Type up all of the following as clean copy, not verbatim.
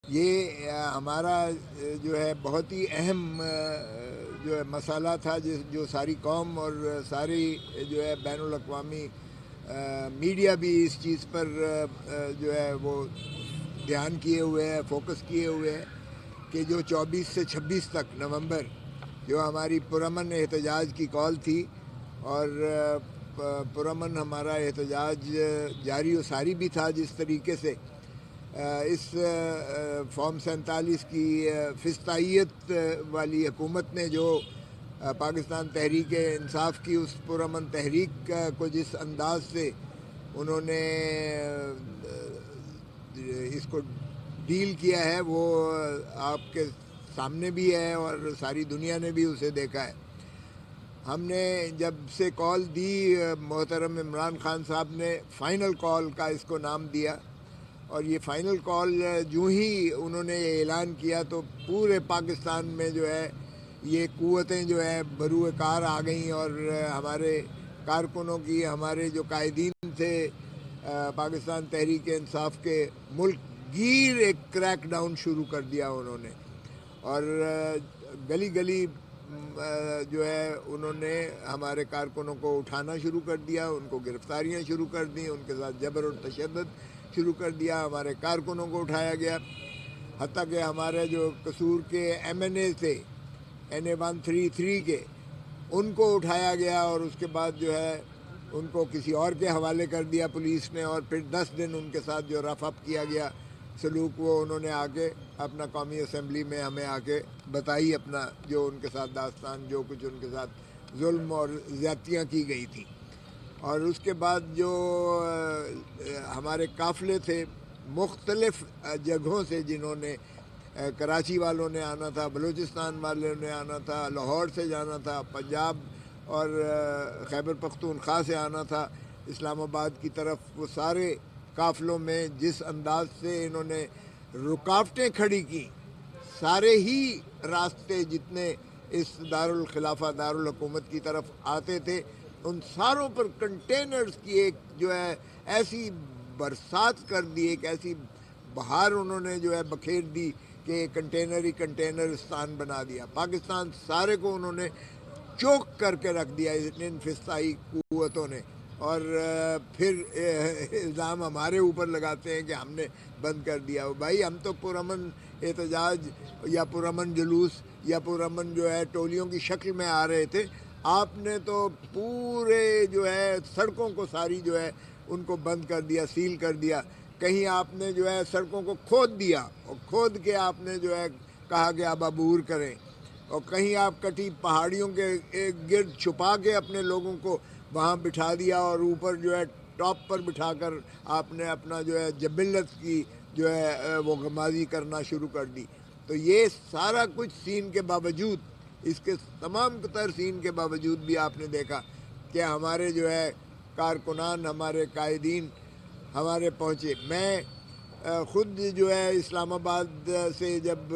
یہ ہمارا جو ہے بہت ہی اہم جو ہے مسئلہ تھا، جو ساری قوم اور ساری جو ہے بین الاقوامی میڈیا بھی اس چیز پر جو ہے وہ دھیان کیے ہوئے ہے، فوکس کیے ہوئے ہے کہ جو 24 سے 26 تک نومبر جو ہماری پرامن احتجاج کی کال تھی، اور پرامن ہمارا احتجاج جاری و ساری بھی تھا، جس طریقے سے اس فارم 47 کی فستائیت والی حکومت نے جو پاکستان تحریک انصاف کی اس پرامن تحریک کو جس انداز سے انہوں نے اس کو ڈیل کیا ہے، وہ آپ کے سامنے بھی ہے اور ساری دنیا نے بھی اسے دیکھا ہے۔ ہم نے جب سے کال دی، محترم عمران خان صاحب نے فائنل کال کا اس کو نام دیا، اور یہ فائنل کال جو ہی انہوں نے یہ اعلان کیا تو پورے پاکستان میں جو ہے یہ قوتیں جو ہے بروئے کار آ گئیں، اور ہمارے کارکنوں کی، ہمارے جو قائدین تھے پاکستان تحریک انصاف کے، ملک گیر ایک کریک ڈاؤن شروع کر دیا انہوں نے، اور گلی گلی جو ہے انہوں نے ہمارے کارکنوں کو اٹھانا شروع کر دیا، ان کو گرفتاریاں شروع کر دیں، ان کے ساتھ جبر اور تشدد شروع کر دیا، ہمارے کارکنوں کو اٹھایا گیا، حتیٰ کہ ہمارے جو قصور کے ایم این اے تھے NA 133 کے، ان کو اٹھایا گیا، اور اس کے بعد جو ہے ان کو کسی اور کے حوالے کر دیا پولیس نے، اور پھر 10 دن ان کے ساتھ جو رف اپ کیا گیا سلوک، وہ انہوں نے آ کے اپنا قومی اسمبلی میں ہمیں آ کے بتائی، اپنا جو ان کے ساتھ داستان، جو کچھ ان کے ساتھ ظلم اور زیادتیاں کی گئی تھیں۔ اور اس کے بعد جو ہمارے قافلے تھے مختلف جگہوں سے، جنہوں نے کراچی والوں نے آنا تھا، بلوچستان والوں نے آنا تھا، لاہور سے جانا تھا، پنجاب اور خیبر پختونخوا سے آنا تھا اسلام آباد کی طرف، وہ سارے قافلوں میں جس انداز سے انہوں نے رکاوٹیں کھڑی کی، سارے ہی راستے جتنے اس دارالخلافہ دارالحکومت کی طرف آتے تھے، ان ساروں پر کنٹینرز کی ایک جو ہے ایسی برسات کر دی، ایک ایسی بہار انہوں نے جو ہے بکھیر دی کہ کنٹینر ہی کنٹینرستان بنا دیا۔ پاکستان سارے کو انہوں نے چوک کر کے رکھ دیا ان فضائی قوتوں نے، اور پھر الزام ہمارے اوپر لگاتے ہیں کہ ہم نے بند کر دیا۔ بھائی، ہم تو پرامن احتجاج یا پرامن جلوس یا پرامن جو ہے ٹولیوں کی شکل میں آ رہے تھے، آپ نے تو پورے جو ہے سڑکوں کو ساری جو ہے ان کو بند کر دیا، سیل کر دیا۔ کہیں آپ نے جو ہے سڑکوں کو کھود دیا، اور کھود کے آپ نے جو ہے کہا کہ اب عبور کریں، اور کہیں آپ کٹی پہاڑیوں کے گرد چھپا کے اپنے لوگوں کو وہاں بٹھا دیا، اور اوپر جو ہے ٹاپ پر بٹھا کر آپ نے اپنا جو ہے جبلت کی جو ہے وہ غمازی کرنا شروع کر دی۔ تو یہ سارا کچھ سین کے باوجود، اس کے تمام تر سین کے باوجود بھی آپ نے دیکھا کہ ہمارے جو ہے کارکنان، ہمارے قائدین ہمارے پہنچے۔ میں خود جو ہے اسلام آباد سے جب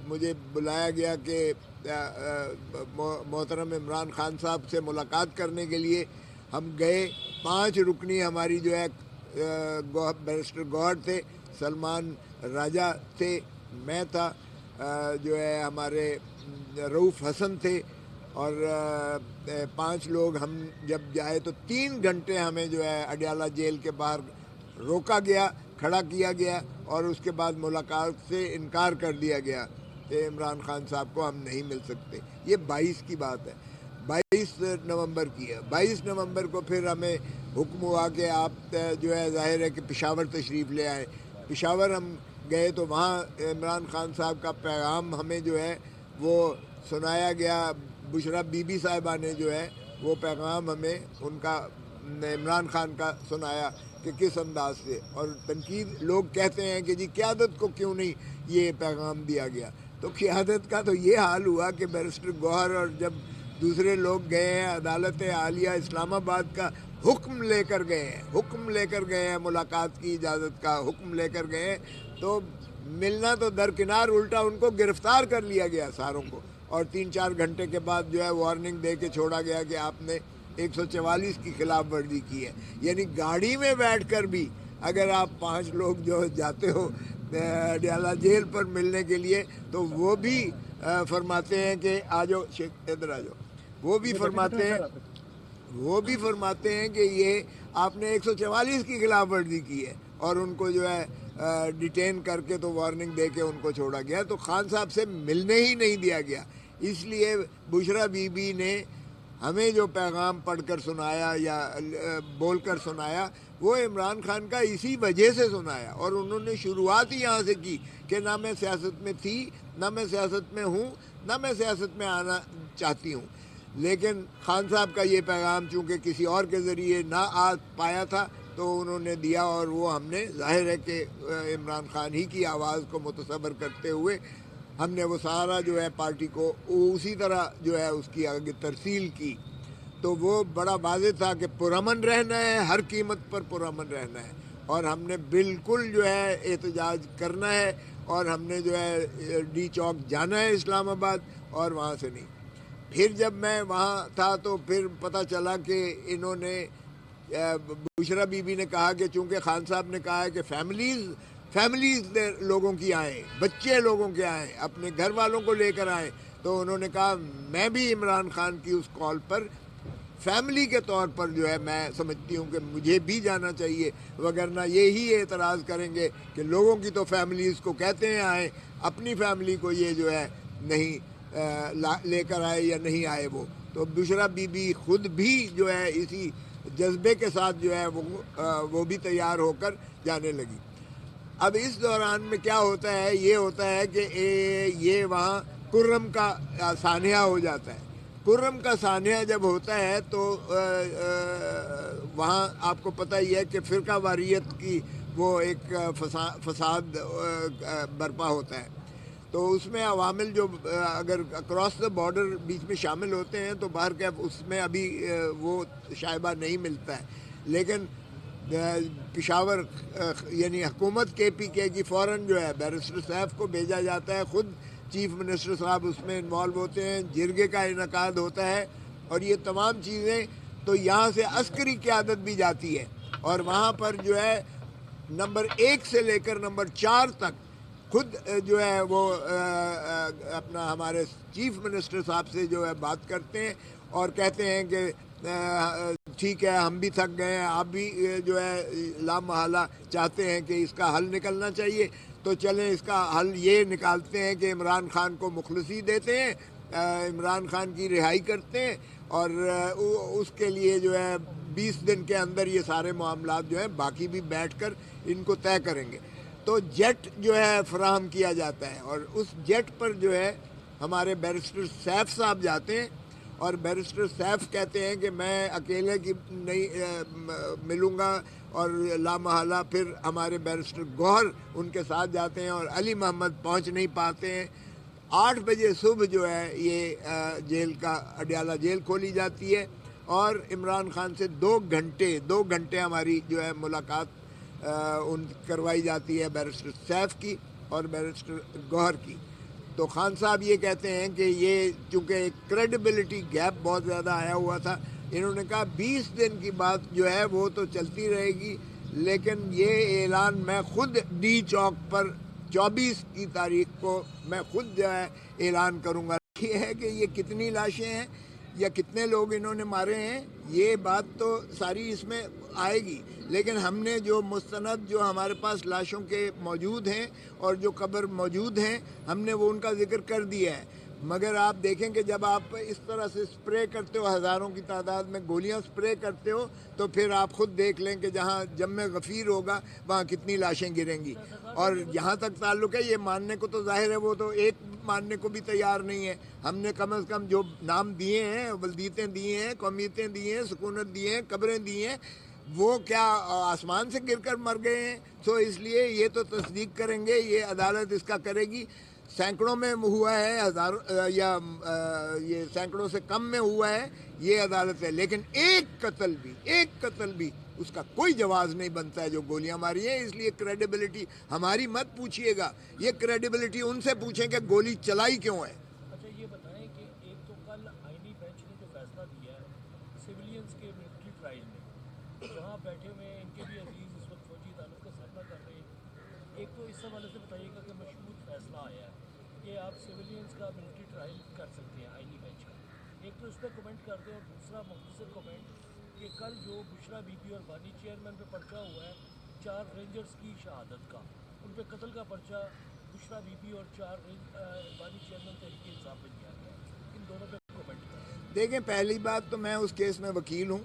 مجھے بلایا گیا کہ محترم عمران خان صاحب سے ملاقات کرنے کے لیے، ہم گئے۔ 5 رکنی ہماری جو ہے بیرسٹر گوہر تھے، سلمان راجہ تھے، میں تھا، جو ہے ہمارے رؤوف حسن تھے، اور 5 لوگ ہم جب جائے تو 3 گھنٹے ہمیں جو ہے اڈیالہ جیل کے باہر روکا گیا، کھڑا کیا گیا، اور اس کے بعد ملاقات سے انکار کر دیا گیا کہ عمران خان صاحب کو ہم نہیں مل سکتے۔ یہ 22 کی بات ہے، 22 نومبر کی ہے۔ 22 نومبر کو پھر ہمیں حکم ہوا کہ آپ جو ہے ظاہر ہے کہ پشاور تشریف لے آئیں۔ پشاور ہم گئے تو وہاں عمران خان صاحب کا پیغام ہمیں جو ہے وہ سنایا گیا۔ بشرا بی بی صاحبہ نے جو ہے وہ پیغام ہمیں ان کا عمران خان کا سنایا کہ کس انداز سے، اور تنقید لوگ کہتے ہیں کہ جی قیادت کو کیوں نہیں یہ پیغام دیا گیا۔ تو قیادت کا تو یہ حال ہوا کہ بیرسٹر گوہر اور جب دوسرے لوگ گئے ہیں عدالت عالیہ اسلام آباد کا حکم لے کر گئے ہیں ملاقات کی اجازت کا حکم لے کر گئے ہیں، تو ملنا تو درکنار، الٹا ان کو گرفتار کر لیا گیا ساروں کو، اور 3-4 گھنٹے کے بعد جو ہے وارننگ دے کے چھوڑا گیا کہ آپ نے 144 کی خلاف ورزی کی ہے۔ یعنی گاڑی میں بیٹھ کر بھی اگر آپ 5 لوگ جو جاتے ہو اڈیالہ جیل پر ملنے کے لیے، تو وہ بھی فرماتے ہیں کہ آ جاؤ ادھر آ جاؤ، وہ بھی فرماتے ہیں کہ یہ آپ نے 144 کی خلاف ورزی کی ہے، اور ان کو جو ہے ڈیٹین کر کے تو وارننگ دے کے ان کو چھوڑا گیا، تو خان صاحب سے ملنے ہی نہیں دیا گیا۔ اس لیے بشرا بی بی نے ہمیں جو پیغام پڑھ کر سنایا یا بول کر سنایا، وہ عمران خان کا اسی وجہ سے سنایا، اور انہوں نے شروعات ہی یہاں سے کی کہ نہ میں سیاست میں تھی، نہ میں سیاست میں ہوں، نہ میں سیاست میں آنا چاہتی ہوں، لیکن خان صاحب کا یہ پیغام چونکہ کسی اور کے ذریعے نہ آ پایا تھا تو انہوں نے دیا، اور وہ ہم نے ظاہر ہے کہ عمران خان ہی کی آواز کو متصور کرتے ہوئے ہم نے وہ سارا جو ہے پارٹی کو اسی طرح جو ہے اس کی آگے ترسیل کی۔ تو وہ بڑا واضح تھا کہ پرامن رہنا ہے، ہر قیمت پر پرامن رہنا ہے، اور ہم نے بالکل جو ہے احتجاج کرنا ہے، اور ہم نے جو ہے ڈی چوک جانا ہے اسلام آباد، اور وہاں سے نہیں۔ پھر جب میں وہاں تھا تو پھر پتہ چلا کہ انہوں نے بشرا بی بی نے کہا کہ چونکہ خان صاحب نے کہا ہے کہ فیملیز لوگوں کی آئیں، بچے لوگوں کے آئیں، اپنے گھر والوں کو لے کر آئیں، تو انہوں نے کہا میں بھی عمران خان کی اس کال پر فیملی کے طور پر جو ہے میں سمجھتی ہوں کہ مجھے بھی جانا چاہیے، وگرنہ یہی اعتراض کریں گے کہ لوگوں کی تو فیملیز کو کہتے ہیں آئیں، اپنی فیملی کو یہ جو ہے نہیں لے کر آئے یا نہیں آئے وہ۔ تو بشرا بی بی خود بھی جو ہے اسی جذبے کے ساتھ جو ہے وہ بھی تیار ہو کر جانے لگی۔ اب اس دوران میں کیا ہوتا ہے، یہ ہوتا ہے کہ یہ وہاں کرم کا سانحہ ہو جاتا ہے۔ کرم کا سانحہ جب ہوتا ہے تو وہاں آپ کو پتہ ہی ہے کہ فرقہ واریت کی وہ ایک فساد برپا ہوتا ہے، تو اس میں عوامل جو اگر اکراس دا بارڈر بیچ میں شامل ہوتے ہیں تو باہر کیف اس میں ابھی وہ شائبہ نہیں ملتا ہے، لیکن پشاور یعنی حکومت کے پی کے کی فوراً جو ہے بیرسٹر سیف کو بھیجا جاتا ہے، خود چیف منسٹر صاحب اس میں انوالو ہوتے ہیں، جرگے کا انعقاد ہوتا ہے، اور یہ تمام چیزیں، تو یہاں سے عسکری قیادت بھی جاتی ہے، اور وہاں پر جو ہے نمبر 1 سے لے کر نمبر 4 تک خود جو ہے وہ اپنا ہمارے چیف منسٹر صاحب سے جو ہے بات کرتے ہیں، اور کہتے ہیں کہ ٹھیک ہے ہم بھی تھک گئے ہیں، آپ بھی جو ہے لا محالہ چاہتے ہیں کہ اس کا حل نکلنا چاہیے، تو چلیں اس کا حل یہ نکالتے ہیں کہ عمران خان کو مخلصی دیتے ہیں، عمران خان کی رہائی کرتے ہیں، اور اس کے لیے جو ہے 20 دن کے اندر یہ سارے معاملات جو ہیں باقی بھی بیٹھ کر ان کو طے کریں گے۔ تو جیٹ جو ہے فراہم کیا جاتا ہے، اور اس جیٹ پر جو ہے ہمارے بیرسٹر سیف صاحب جاتے ہیں، اور بیرسٹر سیف کہتے ہیں کہ میں اکیلے کی نہیں ملوں گا، اور لا محالہ پھر ہمارے بیرسٹر گوہر ان کے ساتھ جاتے ہیں، اور علی محمد پہنچ نہیں پاتے ہیں۔ 8 بجے صبح جو ہے یہ جیل کا اڈیالہ جیل کھولی جاتی ہے، اور عمران خان سے 2 گھنٹے ہماری جو ہے ملاقات ان کروائی جاتی ہے بیرسٹر سیف کی اور بیرسٹر گوہر کی۔ تو خان صاحب یہ کہتے ہیں کہ یہ چونکہ ایک کریڈیبلٹی گیپ بہت زیادہ آیا ہوا تھا، انہوں نے کہا 20 دن کی بات جو ہے وہ تو چلتی رہے گی، لیکن یہ اعلان میں خود ڈی چوک پر 24 کی تاریخ کو میں خود جو ہے اعلان کروں گا۔ یہ ہے کہ یہ کتنی لاشیں ہیں یا کتنے لوگ انہوں نے مارے ہیں، یہ بات تو ساری اس میں آئے گی، لیکن ہم نے جو مستند جو ہمارے پاس لاشوں کے موجود ہیں اور جو قبر موجود ہیں، ہم نے وہ ان کا ذکر کر دیا ہے۔ مگر آپ دیکھیں کہ جب آپ اس طرح سے سپرے کرتے ہو، ہزاروں کی تعداد میں گولیاں سپرے کرتے ہو، تو پھر آپ خود دیکھ لیں کہ جہاں جم غفیر ہوگا وہاں کتنی لاشیں گریں گی۔ اور جہاں تک تعلق ہے یہ ماننے کو تو ظاہر ہے وہ تو ایک ماننے کو بھی تیار نہیں ہے، ہم نے کم از کم جو نام دیے ہیں، ولدیتیں دی ہیں، قومیتیں دی ہیں، سکونت دی ہیں، قبریں دی ہیں، وہ کیا آسمان سے گر کر مر گئے ہیں؟ تو اس لیے یہ تو تصدیق کریں گے، یہ عدالت اس کا کرے گی۔ سینکڑوں میں ہوا ہے، ہزار یا یہ سینکڑوں سے کم میں ہوا ہے، یہ عدالت ہے، لیکن ایک قتل بھی اس کا کوئی جواز نہیں بنتا ہے جو گولیاں ماری ہیں۔ اس لیے کریڈیبلٹی ہماری مت پوچھیے گا، یہ کریڈیبلٹی ان سے پوچھیں کہ گولی چلائی کیوں ہے۔ اچھا یہ بتائیں کہ ایک تو کل آئینی بینچ نے جو فیصلہ دیا ہے سویلینز کے ملٹری ٹرائل میں، جہاں بیٹھے ہوئے ہیں ان کے بھی عزیز اس وقت فوجی عدالت کا سامنا کر رہے ہیں، ایک تو اس اس حوالے سے بتائیے گا کہ مشروط فیصلہ آیا ہے کہ آپ سویلینس کا ملٹری ٹرائل کر سکتے ہیں آئینی بینچ کا. ایک تو اس پہ کمنٹ کر دیں, اور دوسرا مختصر کمنٹ کہ کل جو بشرا بی بی اور بانی چیئرمین پہ پرچہ ہوا ہے 4 رینجرز کی شہادت کا, ان پہ قتل کا پرچہ بشرا بی بی اور 4 بانی چیئرمین تحریک انصاف پہ دیا گیا ہے. ان دونوں پہ کمنٹ کریں. دیکھیں, پہلی بات تو میں اس کیس میں وکیل ہوں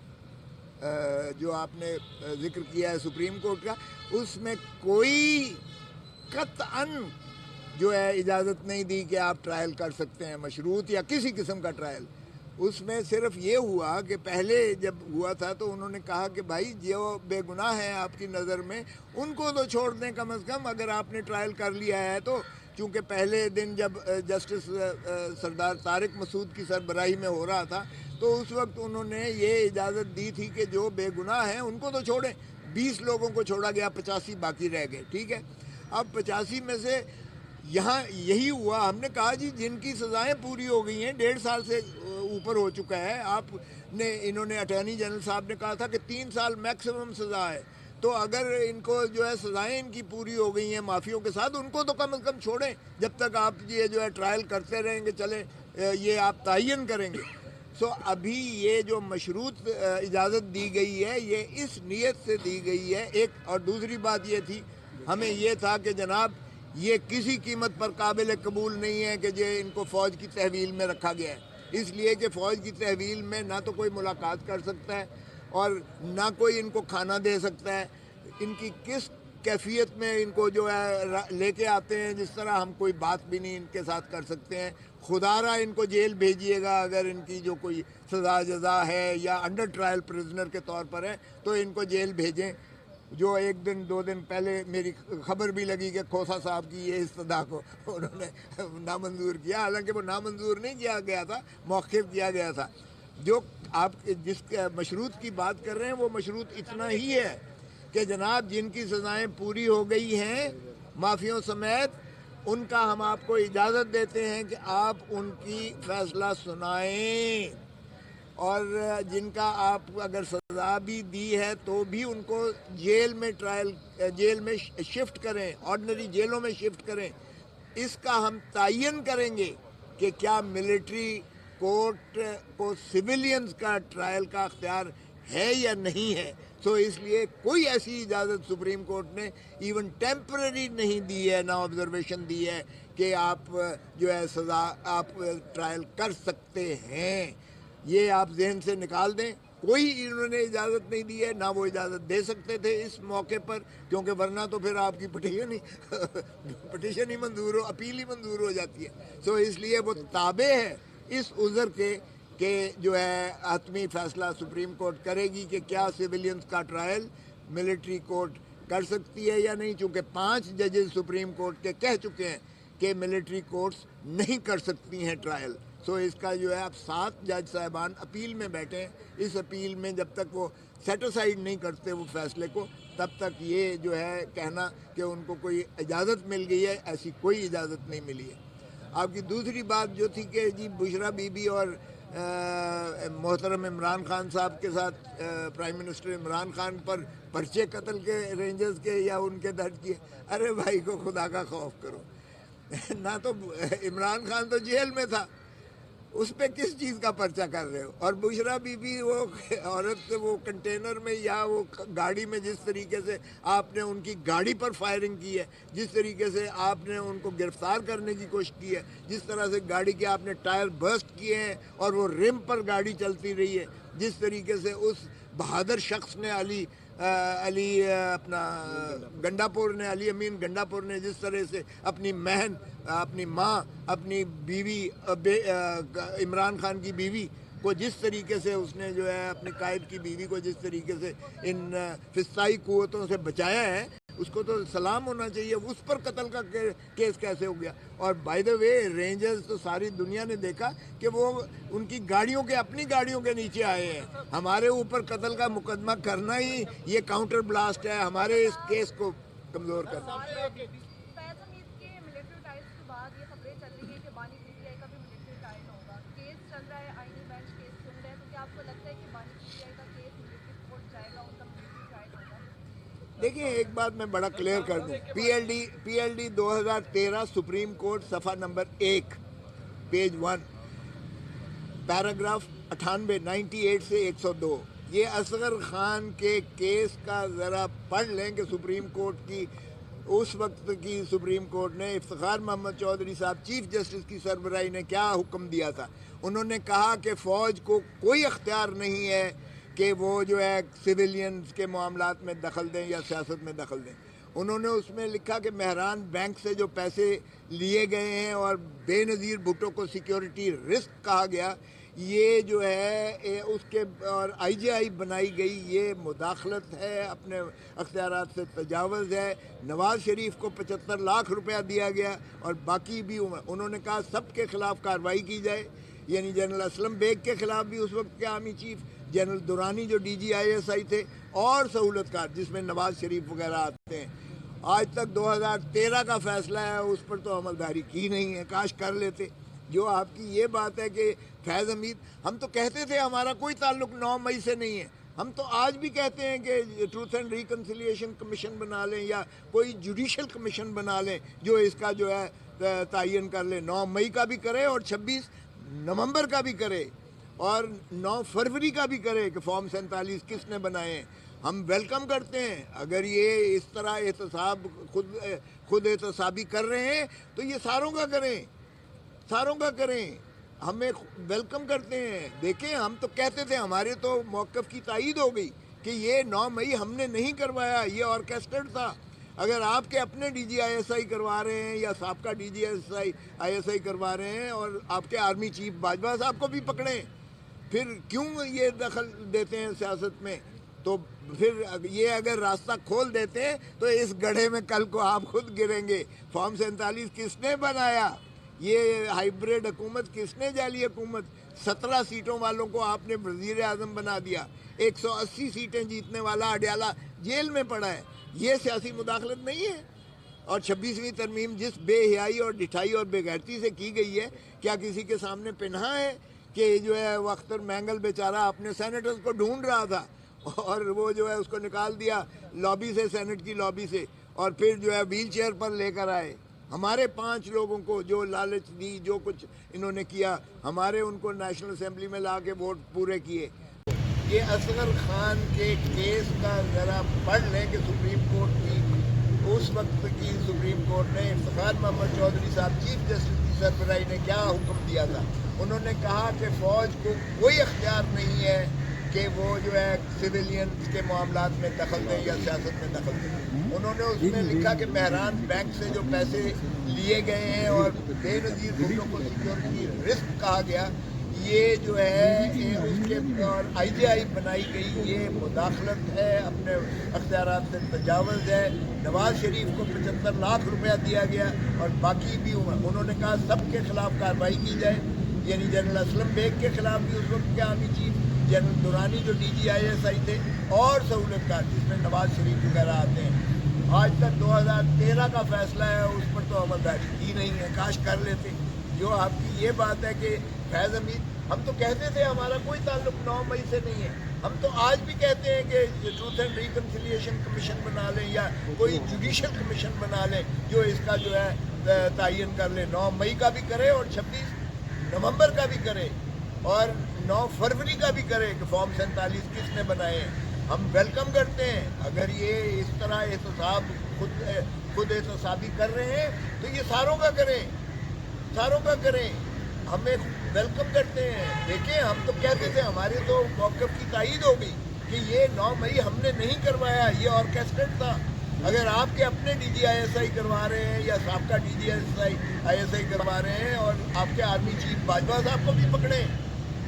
جو آپ نے ذکر کیا ہے سپریم کورٹ کا. اس میں کوئی قطعاً جو ہے اجازت نہیں دی کہ آپ ٹرائل کر سکتے ہیں مشروط یا کسی قسم کا ٹرائل. اس میں صرف یہ ہوا کہ پہلے جب ہوا تھا تو انہوں نے کہا کہ بھائی جو بے گناہ ہیں آپ کی نظر میں ان کو تو چھوڑ دیں کم از کم, اگر آپ نے ٹرائل کر لیا ہے تو. چونکہ پہلے دن جب جسٹس سردار طارق مسعود کی سربراہی میں ہو رہا تھا تو اس وقت انہوں نے یہ اجازت دی تھی کہ جو بے گناہ ہیں ان کو تو چھوڑیں. 20 لوگوں کو چھوڑا گیا, 85 باقی رہ گئے. ٹھیک ہے, اب 85 میں سے یہاں یہی ہوا. ہم نے کہا جی جن کی سزائیں پوری ہو گئی ہیں, 1.5 سال سے اوپر ہو چکا ہے, آپ نے انہوں نے اٹارنی جنرل صاحب نے کہا تھا کہ 3 سال میکسیمم سزا ہے, تو اگر ان کو جو ہے سزائیں ان کی پوری ہو گئی ہیں مافیوں کے ساتھ, ان کو تو کم از کم چھوڑیں جب تک آپ یہ جو ہے ٹرائل کرتے رہیں گے. چلیں یہ آپ تعین کریں گے. ابھی یہ جو مشروط اجازت دی گئی ہے یہ اس نیت سے دی گئی ہے. ایک اور دوسری بات یہ تھی, ہمیں یہ تھا کہ جناب یہ کسی قیمت پر قابل قبول نہیں ہے کہ یہ ان کو فوج کی تحویل میں رکھا گیا ہے, اس لیے کہ فوج کی تحویل میں نہ تو کوئی ملاقات کر سکتا ہے اور نہ کوئی ان کو کھانا دے سکتا ہے. ان کی کس کیفیت میں ان کو جو ہے لے کے آتے ہیں, جس طرح ہم کوئی بات بھی نہیں ان کے ساتھ کر سکتے ہیں. خدا را ان کو جیل بھیجیے گا اگر ان کی جو کوئی سزا جزا ہے یا انڈر ٹرائل پریزنر کے طور پر ہے تو ان کو جیل بھیجیں. جو 1 دن 2 دن پہلے میری خبر بھی لگی کہ کھوسا صاحب کی یہ استدعا کو انہوں نے نامنظور کیا, حالانکہ وہ نامنظور نہیں کیا گیا تھا, موخر کیا گیا تھا. جو آپ جس مشروط کی بات کر رہے ہیں وہ مشروط اتنا ہی ہے کہ جناب جن کی سزائیں پوری ہو گئی ہیں مافیوں سمیت, ان کا ہم آپ کو اجازت دیتے ہیں کہ آپ ان کی فیصلہ سنائیں, اور جن کا آپ اگر سزا بھی دی ہے تو بھی ان کو جیل میں شفٹ کریں, آرڈنری جیلوں میں شفٹ کریں. اس کا ہم تعین کریں گے کہ کیا ملٹری کورٹ کو سویلینز کا ٹرائل کا اختیار ہے یا نہیں ہے. اس لیے کوئی ایسی اجازت سپریم کورٹ نے ایون ٹیمپرری نہیں دی ہے, نہ آبزرویشن دی ہے کہ آپ جو ہے سزا آپ ٹرائل کر سکتے ہیں. یہ آپ ذہن سے نکال دیں, کوئی انہوں نے اجازت نہیں دی ہے, نہ وہ اجازت دے سکتے تھے اس موقع پر, کیونکہ ورنہ تو پھر آپ کی پٹیشن ہی منظور ہو, اپیل ہی منظور ہو جاتی ہے. اس لیے وہ تابع ہے اس عذر کے کہ جو ہے حتمی فیصلہ سپریم کورٹ کرے گی کہ کیا سویلینز کا ٹرائل ملٹری کورٹ کر سکتی ہے یا نہیں. چونکہ 5 ججز سپریم کورٹ کے کہہ چکے ہیں کہ ملٹری کورٹس نہیں کر سکتی ہیں ٹرائل. اس کا جو ہے اب 7 جج صاحبان اپیل میں بیٹھے ہیں. اس اپیل میں جب تک وہ سیٹسفائیڈ نہیں کرتے وہ فیصلے کو, تب تک یہ جو ہے کہنا کہ ان کو کوئی اجازت مل گئی ہے, ایسی کوئی اجازت نہیں ملی ہے. آپ کی دوسری بات جو تھی کہ جی بشرا بی بی اور محترم عمران خان صاحب کے ساتھ پرائم منسٹر عمران خان پر پرچے قتل کے رینجرز کے یا ان کے درج کیے. ارے بھائی کو خدا کا خوف کرو, نہ تو عمران خان تو جیل میں تھا, اس پہ کس چیز کا پرچہ کر رہے ہو. اور بشرا بی بی وہ عورت وہ کنٹینر میں یا وہ گاڑی میں جس طریقے سے آپ نے ان کی گاڑی پر فائرنگ کی ہے, جس طریقے سے آپ نے ان کو گرفتار کرنے کی کوشش کی ہے, جس طرح سے گاڑی کے آپ نے ٹائر برسٹ کیے ہیں اور وہ رم پر گاڑی چلتی رہی ہے, جس طریقے سے اس بہادر شخص نے علی اپنا گنڈاپور نے علی امین گنڈاپور نے جس طرح سے اپنی بہن, اپنی ماں, اپنی بیوی عمران خان کی بیوی کو جس طریقے سے اس نے جو ہے اپنے قائد کی بیوی کو جس طریقے سے ان فضائی قوتوں سے بچایا ہے, اس کو تو سلام ہونا چاہیے. اس پر قتل کا کیس کیسے ہو گیا؟ اور بائی دا وے رینجرز تو ساری دنیا نے دیکھا کہ وہ ان کی گاڑیوں کے اپنی گاڑیوں کے نیچے آئے ہیں. ہمارے اوپر قتل کا مقدمہ کرنا ہی یہ کاؤنٹر بلاسٹ ہے, ہمارے اس کیس کو کمزور کرنا. دیکھیں ایک بات میں بڑا کلیئر کر دوں، P L D 2013 supreme court صفحہ نمبر 1 پیج 1 پیراگراف 98 سے 102، یہ اصغر خان کے کیس کا ذرا پڑھ لیں کہ سپریم کورٹ کی اس وقت کی سپریم کورٹ نے افتخار محمد چودھری صاحب چیف جسٹس کی سربراہی نے کیا حکم دیا تھا۔ انہوں نے کہا کہ فوج کو کوئی اختیار نہیں ہے کہ وہ جو ہے سویلینز کے معاملات میں دخل دیں یا سیاست میں دخل دیں۔ انہوں نے اس میں لکھا کہ مہران بینک سے جو پیسے لیے گئے ہیں اور بے نظیر بھٹو کو سیکیورٹی رسک کہا گیا، یہ جو ہے اس کے اور آئی جی آئی بنائی گئی، یہ مداخلت ہے، اپنے اختیارات سے تجاوز ہے۔ نواز شریف کو 75 لاکھ روپیہ دیا گیا اور باقی بھی انہوں نے کہا سب کے خلاف کارروائی کی جائے، یعنی جنرل اسلم بیگ کے خلاف بھی اس وقت کے آرمی چیف، جنرل دورانی جو D G I S I تھے، اور سہولت کار جس میں نواز شریف وغیرہ آتے ہیں۔ آج تک 2013 کا فیصلہ ہے، اس پر تو عملداری کی نہیں ہے، کاش کر لیتے۔ جو آپ کی یہ بات ہے کہ فیض حمید، ہم تو کہتے تھے ہمارا کوئی تعلق 9 مئی سے نہیں ہے، ہم تو آج بھی کہتے ہیں کہ ٹروتھ اینڈ ریکنسیلیشن کمیشن بنا لیں یا کوئی جوڈیشل کمیشن بنا لیں جو اس کا جو ہے تعین کر لیں، 9 مئی کا بھی کرے اور 26 نومبر کا بھی کرے اور 9 فروری کا بھی کرے کہ فارم 47 کس نے بنائے ہیں۔ ہم ویلکم کرتے ہیں، اگر یہ اس طرح احتساب خود احتسابی کر رہے ہیں تو یہ ساروں کا کریں، ہمیں ویلکم کرتے ہیں۔ دیکھیں ہم تو کہتے تھے، ہمارے تو موقف کی تائید ہو گئی کہ یہ 9 مئی ہم نے نہیں کروایا، یہ آرکیسٹرڈ تھا۔ اگر آپ کے اپنے D G I S I کروا رہے ہیں یا سابقہ D G I S I کروا رہے ہیں اور آپ کے آرمی چیف باجوہ صاحب کو بھی پکڑیں، پھر کیوں یہ دخل دیتے ہیں سیاست میں؟ تو پھر یہ اگر راستہ کھول دیتے ہیں تو اس گڑھے میں کل کو آپ خود گریں گے۔ فارم 47 کس نے بنایا؟ یہ ہائیبریڈ حکومت کس نے؟ جعلی حکومت 17 سیٹوں والوں کو آپ نے وزیر اعظم بنا دیا، 180 سیٹیں جیتنے والا اڈیالہ جیل میں پڑا ہے۔ یہ سیاسی مداخلت نہیں ہے؟ اور 26ویں ترمیم جس بے حیائی اور ڈٹھائی اور بے غیرتی سے کی گئی ہے، کیا کسی کے سامنے پنہا ہے کہ جو ہے وہ اختر مینگل بیچارہ اپنے سینیٹرز کو ڈھونڈ رہا تھا اور وہ جو ہے اس کو نکال دیا لابی سے، سینٹ کی لابی سے، اور پھر جو ہے ویل چیئر پر لے کر آئے۔ ہمارے 5 لوگوں کو جو لالچ دی، جو کچھ انہوں نے کیا، ہمارے ان کو نیشنل اسمبلی میں لا کے ووٹ پورے کیے۔ یہ اصغر خان کے کیس کا ذرا پڑھ لیں کہ سپریم کورٹ کی اس وقت کی سپریم کورٹ نے افتخار محمد چودھری صاحب چیف جسٹس کی سربراہی نے کیا حکم دیا تھا۔ انہوں نے کہا کہ فوج کو کوئی اختیار نہیں ہے کہ وہ جو ہے سویلینز کے معاملات میں دخل دیں یا سیاست میں دخل دیں۔ انہوں نے اس میں لکھا کہ مہران بینک سے جو پیسے لیے گئے ہیں اور بے نظیر بھٹو کو سیکیورٹی رسک کہا گیا، یہ جو ہے اس کے اور آئی جی آئی بنائی گئی، یہ مداخلت ہے، اپنے اختیارات سے تجاوز ہے۔ نواز شریف کو 75 لاکھ روپیہ دیا گیا اور باقی بھی انہوں نے کہا سب کے خلاف کارروائی کی جائے، یعنی جنرل اسلم بیگ کے خلاف بھی اس وقت کے آرمی چیف، جنرل دورانی جو D G I S I تھے، اور سہولت کار جس میں نواز شریف وغیرہ آتے ہیں۔ آج تک 2013 کا فیصلہ ہے، اس پر تو عملداری کی نہیں ہے، کاش کر لیتے۔ جو آپ کی یہ بات ہے کہ فیض حمید، ہم تو کہتے تھے ہمارا کوئی تعلق 9 مئی سے نہیں ہے، ہم تو آج بھی کہتے ہیں کہ ٹروتھ اینڈ ریکنسیلیشن کمیشن بنا لیں یا کوئی جوڈیشل کمیشن بنا لیں جو اس کا جو ہے تعین کر لیں، 9 مئی کا بھی کرے اور 26 نومبر کا بھی کرے اور 9 فروری کا بھی کرے کہ فارم 47 کس نے بنائے ہیں۔ ہم ویلکم کرتے ہیں، اگر یہ اس طرح احتساب خود احتسابی کر رہے ہیں تو یہ ساروں کا کریں، ہمیں ویلکم کرتے ہیں۔ دیکھیں ہم تو کہتے تھے، ہمارے تو موقف کی تائید ہو گئی کہ یہ 9 مئی ہم نے نہیں کروایا، یہ آرکیسٹرڈ تھا۔ اگر آپ کے اپنے D G I S I کروا رہے ہیں یا سابقہ D G I S I کروا رہے ہیں اور آپ کے آرمی چیف باجوہ صاحب کو بھی پکڑیں،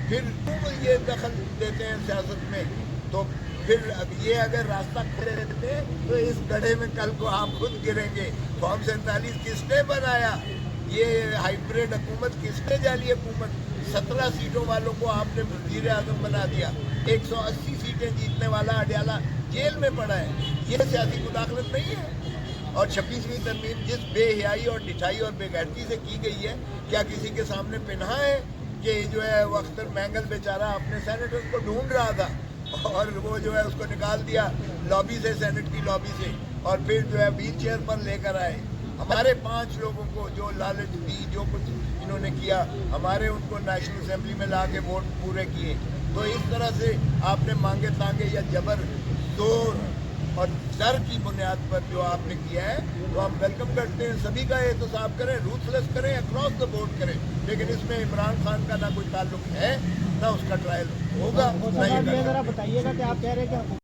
پھر کیوں یہ دخل دیتے ہیں سیاست میں؟ تو پھر یہ اگر راستہ کھولے دیتے ہیں تو اس گڑھے میں کل کو آپ خود گریں گے۔ فارم 47 کس نے بنایا؟ یہ ہائیبریڈ حکومت کس نے؟ جعلی حکومت 17 سیٹوں والوں کو آپ نے وزیر اعظم بنا دیا، 180 سیٹیں جیتنے والا اڈیالہ جیل میں پڑا ہے۔ یہ سیاسی مداخلت نہیں ہے؟ اور 26ویں ترمیم جس بے حیائی اور ڈٹھائی اور بے غیرتی سے کی گئی ہے، کیا کسی کے سامنے پنہا ہے کہ جو ہے وہ اختر مینگل بیچارہ اپنے سینیٹرز کو ڈھونڈ رہا تھا اور وہ جو ہے اس کو نکال دیا لابی سے, سینٹ کی لابی سے, اور پھر جو ہے ویل چیئر پر لے کر آئے. ہمارے 5 لوگوں کو جو لالچ دی, جو کچھ انہوں نے کیا, ہمارے ان کو نیشنل اسمبلی میں لا کے ووٹ پورے کیے. تو اس طرح سے آپ نے مانگے تانگے یا جبر, زور اور ڈر کی بنیاد پر جو آپ نے کیا ہے, تو ہم ویلکم کرتے ہیں. سبھی کا احتساب کریں, روتھلیس کریں, اکراس دا بورڈ کریں, لیکن اس میں عمران خان کا نہ کوئی تعلق ہے, نہ اس کا ٹرائل ہوگا. ذرا بتائیے گا کہ آپ کہہ رہے ہیں کہ